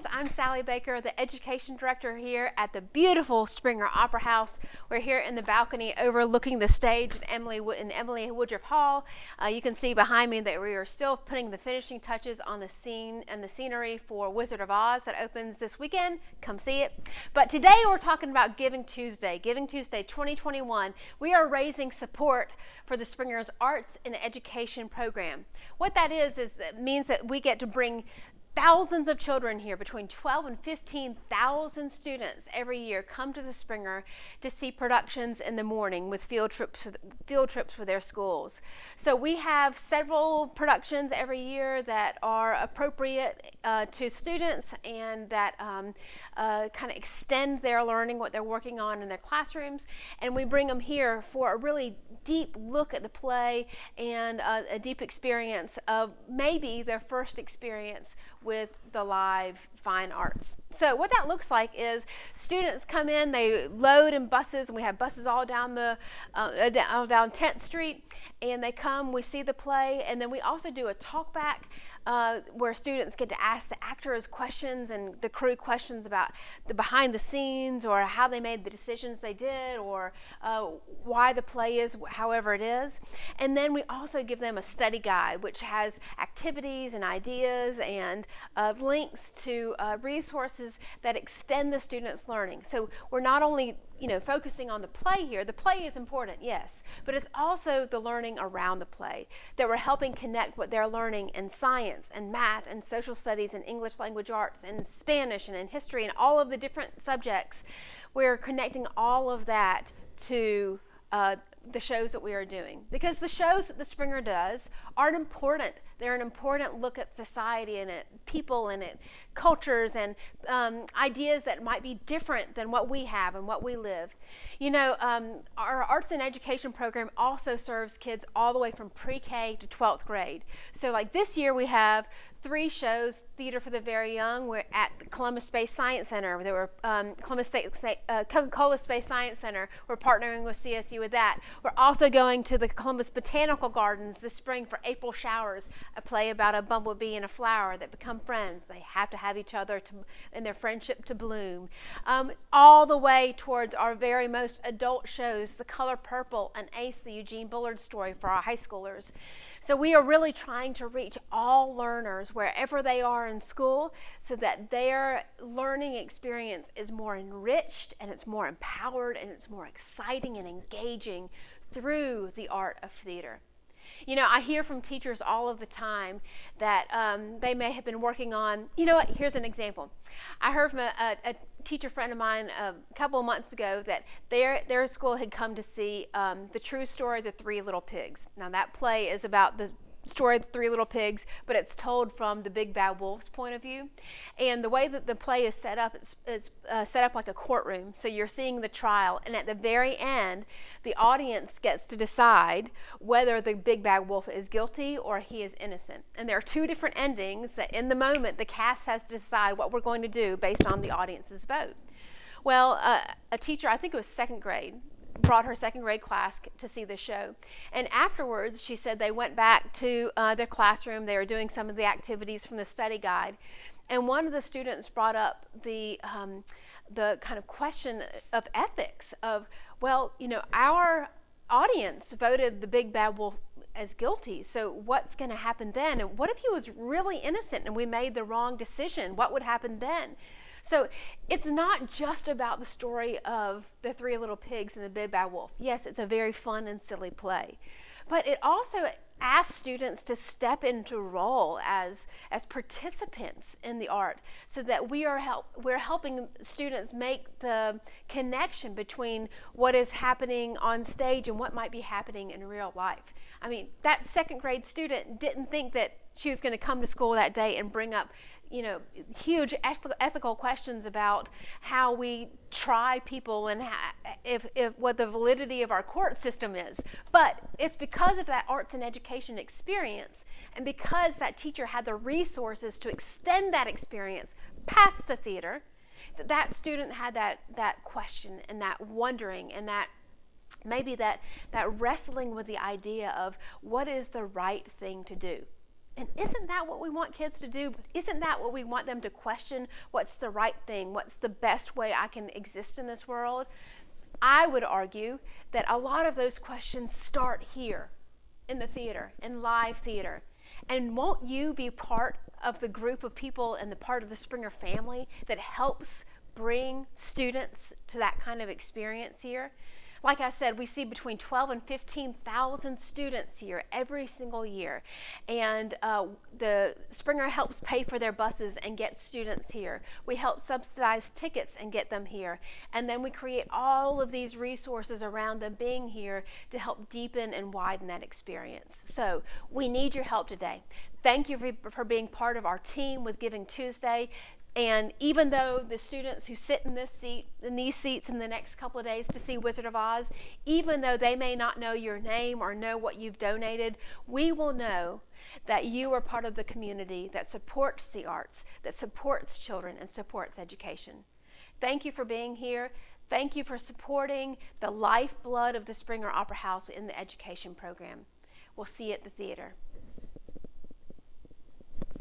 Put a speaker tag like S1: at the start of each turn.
S1: friends. I'm Sally Baker, the Education Director here at the beautiful Springer Opera House. We're here in the balcony overlooking the stage in Emily Woodruff Hall. You can see behind me that we are still putting the finishing touches on the scene and the scenery for Wizard of Oz that opens this weekend. Come see it. But today we're talking about Giving Tuesday, Giving Tuesday 2021. We are raising support for the Springer's Arts and Education program. What that is that means that we get to bring thousands of children here, between 12 and 15,000 students every year come to the Springer to see productions in the morning with field trips with their schools. So we have several productions every year that are appropriate to students and that kind of extend their learning, what they're working on in their classrooms, and we bring them here for a really deep look at the play and a deep experience of maybe their first experience with the live fine arts. So what that looks like is students come in, they load in buses, and we have buses all down down 10th Street, and they come, we see the play, and then we also do a talk back where students get to ask the actors questions and the crew questions about the behind the scenes or how they made the decisions they did or why the play is however it is. And then we also give them a study guide which has activities and ideas and links to resources that extend the students' learning. So we're not only focusing on the play here. The play is important, yes, but it's also the learning around the play that we're helping connect what they're learning in science and math and social studies and English language arts and Spanish and in history and all of the different subjects. We're connecting all of that to the shows that we are doing, because the shows that the Springer does are important. They're an important look at society and at people and at cultures and ideas that might be different than what we have and what we live. Our arts and education program also serves kids all the way from pre-K to 12th grade. So like this year we have 3 shows, Theater for the Very Young. We're at the Columbus Space Science Center. There were Coca-Cola Space Science Center. We're partnering with CSU with that. We're also going to the Columbus Botanical Gardens this spring for April Showers, a play about a bumblebee and a flower that become friends. They have to have each other and their friendship to bloom. All the way towards our very most adult shows, The Color Purple and Ace, the Eugene Bullard story for our high schoolers. So we are really trying to reach all learners wherever they are in school so that their learning experience is more enriched and it's more empowered and it's more exciting and engaging through the art of theater. I hear from teachers all of the time that they may have been working on, here's an example. I heard from a teacher friend of mine a couple of months ago that their school had come to see The True Story of the Three Little Pigs. Now that play is about the story of the Three Little Pigs, but it's told from the Big Bad Wolf's point of view. And the way that the play is set up, it's set up like a courtroom. So you're seeing the trial, and at the very end, the audience gets to decide whether the Big Bad Wolf is guilty or he is innocent. And there are 2 different endings that in the moment the cast has to decide what we're going to do based on the audience's vote. Well, a teacher, I think it was 2nd grade, brought her 2nd grade class to see the show. And afterwards, she said they went back to their classroom. They were doing some of the activities from the study guide. And one of the students brought up the kind of question of ethics of, our audience voted the Big Bad Wolf as guilty. So what's going to happen then? And what if he was really innocent and we made the wrong decision? What would happen then? So it's not just about the story of the Three Little Pigs and the Big Bad Wolf. Yes, it's a very fun and silly play, but it also asks students to step into a role as participants in the art, so that we're helping students make the connection between what is happening on stage and what might be happening in real life. I mean, that 2nd grade student didn't think that she was going to come to school that day and bring up huge ethical questions about how we try people and if what the validity of our court system is. But it's because of that arts and education experience, and because that teacher had the resources to extend that experience past the theater, that student had that question and that wondering and that maybe that wrestling with the idea of what is the right thing to do. And isn't that what we want kids to do? Isn't that what we want them to question? What's the right thing? What's the best way I can exist in this world? I would argue that a lot of those questions start here in the theater, in live theater. And won't you be part of the group of people and the part of the Springer family that helps bring students to that kind of experience here? Like I said, we see between 12 and 15,000 students here every single year. And the Springer helps pay for their buses and get students here. We help subsidize tickets and get them here. And then we create all of these resources around them being here to help deepen and widen that experience. So we need your help today. Thank you for being part of our team with Giving Tuesday. And even though the students who sit in these seats in the next couple of days to see Wizard of Oz, even though they may not know your name or know what you've donated, we will know that you are part of the community that supports the arts, that supports children and supports education. Thank you for being here. Thank you for supporting the lifeblood of the Springer Opera House in the education program. We'll see you at the theater.